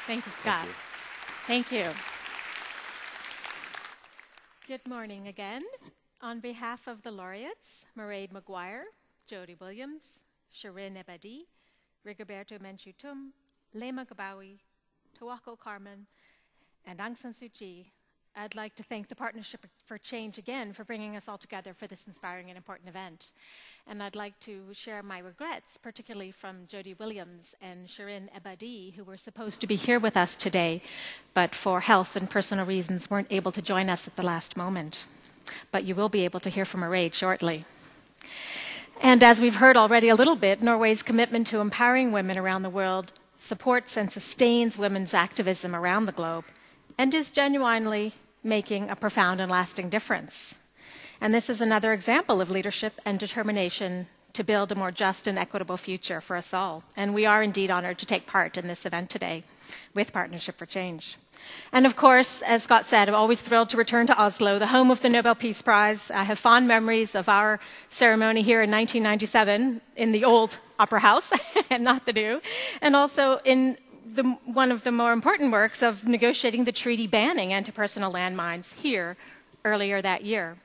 Thank you, Scott. Thank you. Good morning again. On behalf of the laureates, Mairead Maguire, Jody Williams, Shirin Ebadi, Rigoberto Menchú-Tum, Lema Gabawi, Tawakkol Karman, and Aung San Suu Kyi, I'd like to thank the Partnership for Change again for bringing us all together for this inspiring and important event. And I'd like to share my regrets, particularly from Jody Williams and Shirin Ebadi, who were supposed to be here with us today, but for health and personal reasons weren't able to join us at the last moment. But you will be able to hear from Mairead shortly. And as we've heard already a little bit, Norway's commitment to empowering women around the world supports and sustains women's activism around the globe and is genuinely making a profound and lasting difference. And this is another example of leadership and determination to build a more just and equitable future for us all. And we are indeed honored to take part in this event today with Partnership for Change. And of course, as Scott said, I'm always thrilled to return to Oslo, the home of the Nobel Peace Prize. I have fond memories of our ceremony here in 1997 in the old Opera House, and not the new, and also in one of the more important works of negotiating the treaty banning anti-personnel landmines here earlier that year.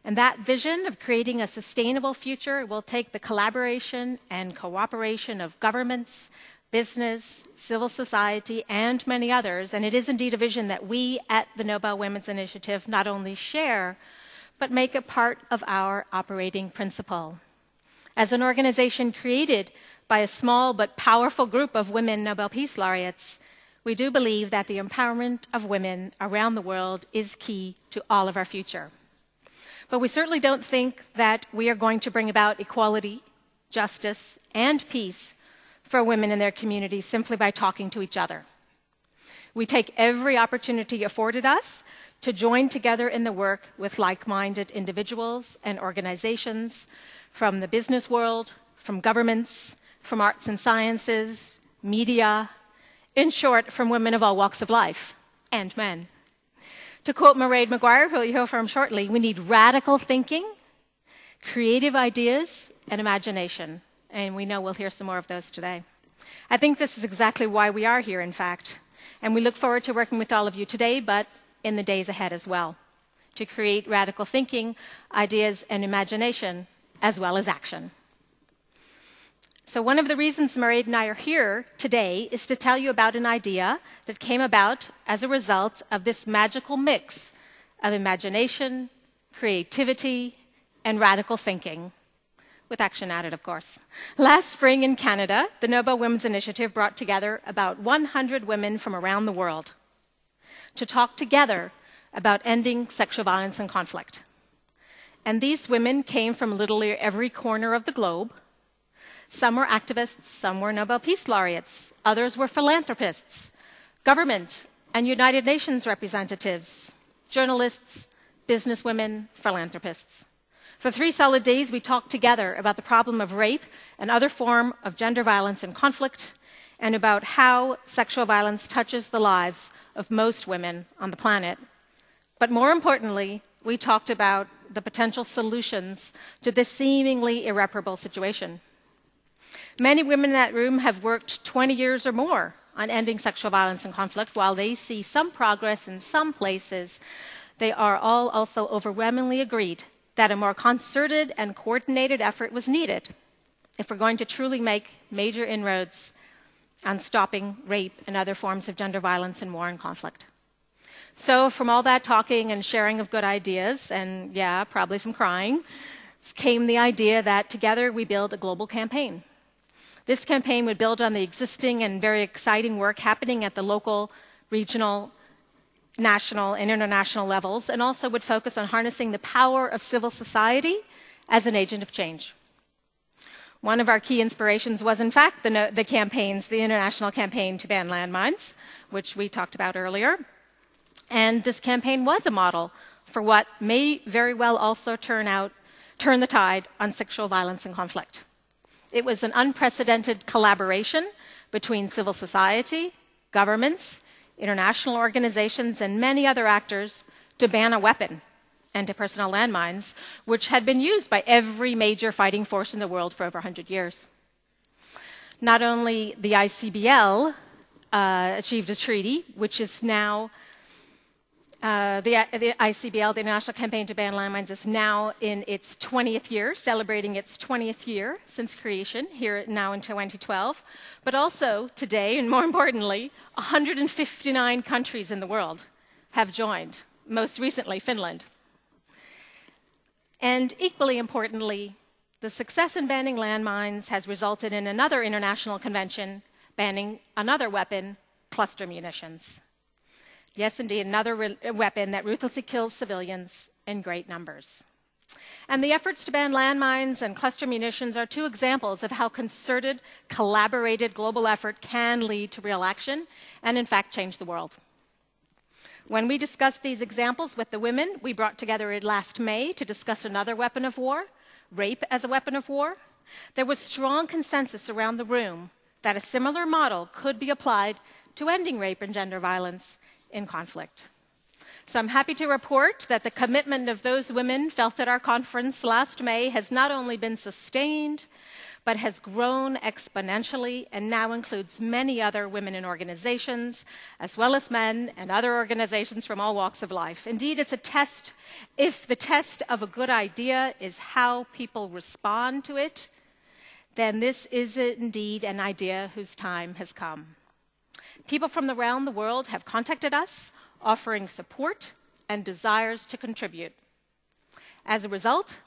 And that vision of creating a sustainable future will take the collaboration and cooperation of governments, business, civil society, and many others. And it is indeed a vision that we at the Nobel Women's Initiative not only share, but make it part of our operating principle. As an organization created by a small but powerful group of women Nobel Peace Laureates, we do believe that the empowerment of women around the world is key to all of our future. But we certainly don't think that we are going to bring about equality, justice, and peace for women in their communities simply by talking to each other. We take every opportunity afforded us to join together in the work with like-minded individuals and organizations from the business world, from governments, from arts and sciences, media, in short, from women of all walks of life, and men. To quote Mairead Maguire, who you'll hear from shortly, we need radical thinking, creative ideas, and imagination. And we know we'll hear some more of those today. I think this is exactly why we are here, in fact. And we look forward to working with all of you today, but in the days ahead as well, to create radical thinking, ideas, and imagination, as well as action. So one of the reasons Mairead and I are here today is to tell you about an idea that came about as a result of this magical mix of imagination, creativity, and radical thinking, with action added, of course. Last spring in Canada, the Nobel Women's Initiative brought together about 100 women from around the world to talk together about ending sexual violence and conflict. And these women came from literally every corner of the globe. Some were activists, some were Nobel Peace Laureates, others were philanthropists, government and United Nations representatives, journalists, businesswomen, philanthropists. For 3 solid days, we talked together about the problem of rape and other form of gender violence and conflict, and about how sexual violence touches the lives of most women on the planet. But more importantly, we talked about the potential solutions to this seemingly irreparable situation. Many women in that room have worked 20 years or more on ending sexual violence and conflict. While they see some progress in some places, they are all also overwhelmingly agreed that a more concerted and coordinated effort was needed if we're going to truly make major inroads on stopping rape and other forms of gender violence and war and conflict. So from all that talking and sharing of good ideas, and yeah, probably some crying, came the idea that together we build a global campaign. This campaign would build on the existing and very exciting work happening at the local, regional, national, and international levels, and also would focus on harnessing the power of civil society as an agent of change. One of our key inspirations was, in fact, the campaigns, the international campaign to ban landmines, which we talked about earlier. And this campaign was a model for what may very well also turn the tide on sexual violence and conflict. It was an unprecedented collaboration between civil society, governments, international organizations, and many other actors to ban a weapon, anti-personnel landmines, which had been used by every major fighting force in the world for over 100 years. Not only the ICBL, achieved a treaty, which is now, the ICBL, the International Campaign to Ban Landmines, is now in its 20th year, celebrating its 20th year since creation, here now in 2012. But also today, and more importantly, 159 countries in the world have joined, most recently Finland. And equally importantly, the success in banning landmines has resulted in another international convention banning another weapon, cluster munitions. Yes, indeed, another weapon that ruthlessly kills civilians in great numbers. And the efforts to ban landmines and cluster munitions are two examples of how concerted, collaborated global effort can lead to real action and, in fact, change the world. When we discussed these examples with the women we brought together last May to discuss another weapon of war, rape as a weapon of war, there was strong consensus around the room that a similar model could be applied to ending rape and gender violence in conflict. So I'm happy to report that the commitment of those women felt at our conference last May has not only been sustained, but has grown exponentially and now includes many other women in organizations, as well as men and other organizations from all walks of life. Indeed, it's a test. If the test of a good idea is how people respond to it, then this is indeed an idea whose time has come. People from around the world have contacted us, offering support and desires to contribute. As a result,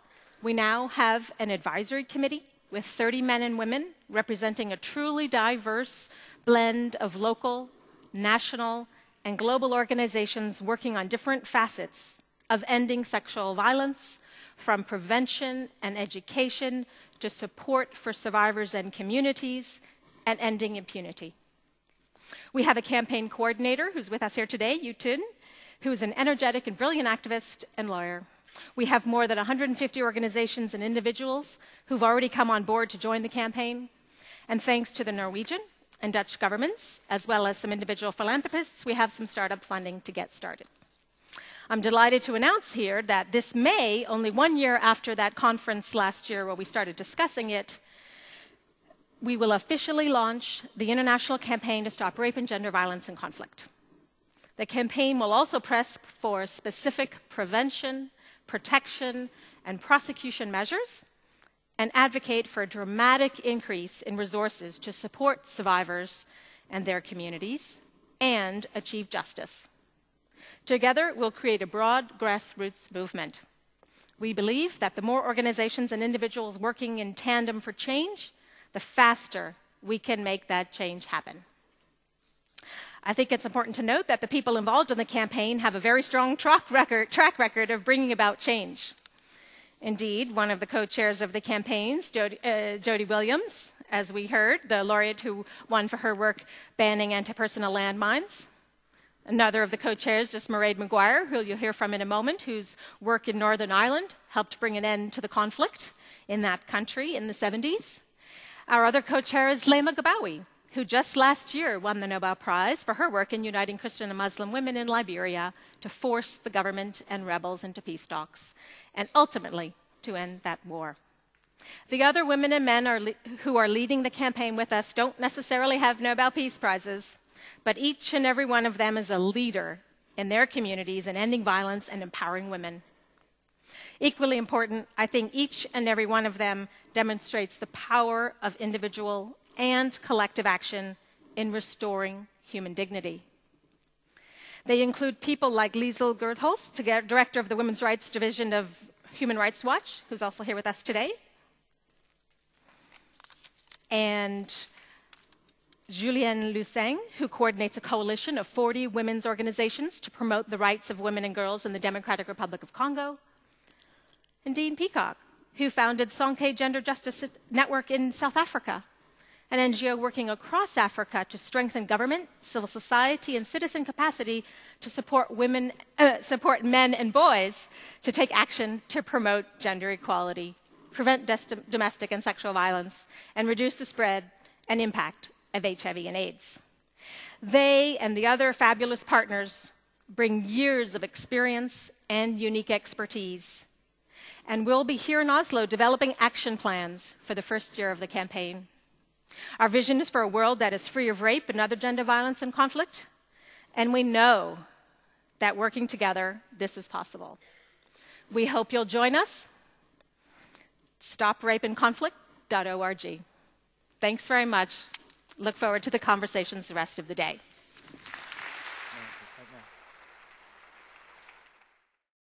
we now have an advisory committee with 30 men and women representing a truly diverse blend of local, national, and global organizations working on different facets of ending sexual violence, from prevention and education to support for survivors and communities, and ending impunity. We have a campaign coordinator who's with us here today, Yutun, who's an energetic and brilliant activist and lawyer. We have more than 150 organizations and individuals who've already come on board to join the campaign. And thanks to the Norwegian and Dutch governments, as well as some individual philanthropists, we have some startup funding to get started. I'm delighted to announce here that this May, only 1 year after that conference last year where we started discussing it, we will officially launch the International Campaign to Stop Rape and Gender Violence in Conflict. The campaign will also press for specific prevention, protection, and prosecution measures, and advocate for a dramatic increase in resources to support survivors and their communities, and achieve justice. Together, we'll create a broad grassroots movement. We believe that the more organizations and individuals working in tandem for change, the faster we can make that change happen. I think it's important to note that the people involved in the campaign have a very strong track record of bringing about change. Indeed, one of the co-chairs of the campaigns, Jody Williams, as we heard, the laureate who won for her work banning anti-personnel landmines. Another of the co-chairs is Mairead Maguire, who you'll hear from in a moment, whose work in Northern Ireland helped bring an end to the conflict in that country in the 70s. Our other co-chair is Laima Gabawi, who just last year won the Nobel Prize for her work in uniting Christian and Muslim women in Liberia to force the government and rebels into peace talks, and ultimately to end that war. The other women and men who are leading the campaign with us don't necessarily have Nobel Peace Prizes, but each and every one of them is a leader in their communities in ending violence and empowering women. Equally important, I think each and every one of them demonstrates the power of individual and collective action in restoring human dignity. They include people like Liesl Gertholz, director of the Women's Rights Division of Human Rights Watch, who's also here with us today, and Julienne Luseng, who coordinates a coalition of 40 women's organizations to promote the rights of women and girls in the Democratic Republic of Congo, and Dean Peacock, who founded Sonke Gender Justice Network in South Africa, an NGO working across Africa to strengthen government, civil society, and citizen capacity to support men and boys to take action to promote gender equality, prevent domestic and sexual violence, and reduce the spread and impact of HIV and AIDS. They and the other fabulous partners bring years of experience and unique expertise, and we'll be here in Oslo developing action plans for the first year of the campaign. Our vision is for a world that is free of rape and other gender violence and conflict, and we know that working together, this is possible. We hope you'll join us. StopRapeAndConflict.org. Thanks very much. Look forward to the conversations the rest of the day.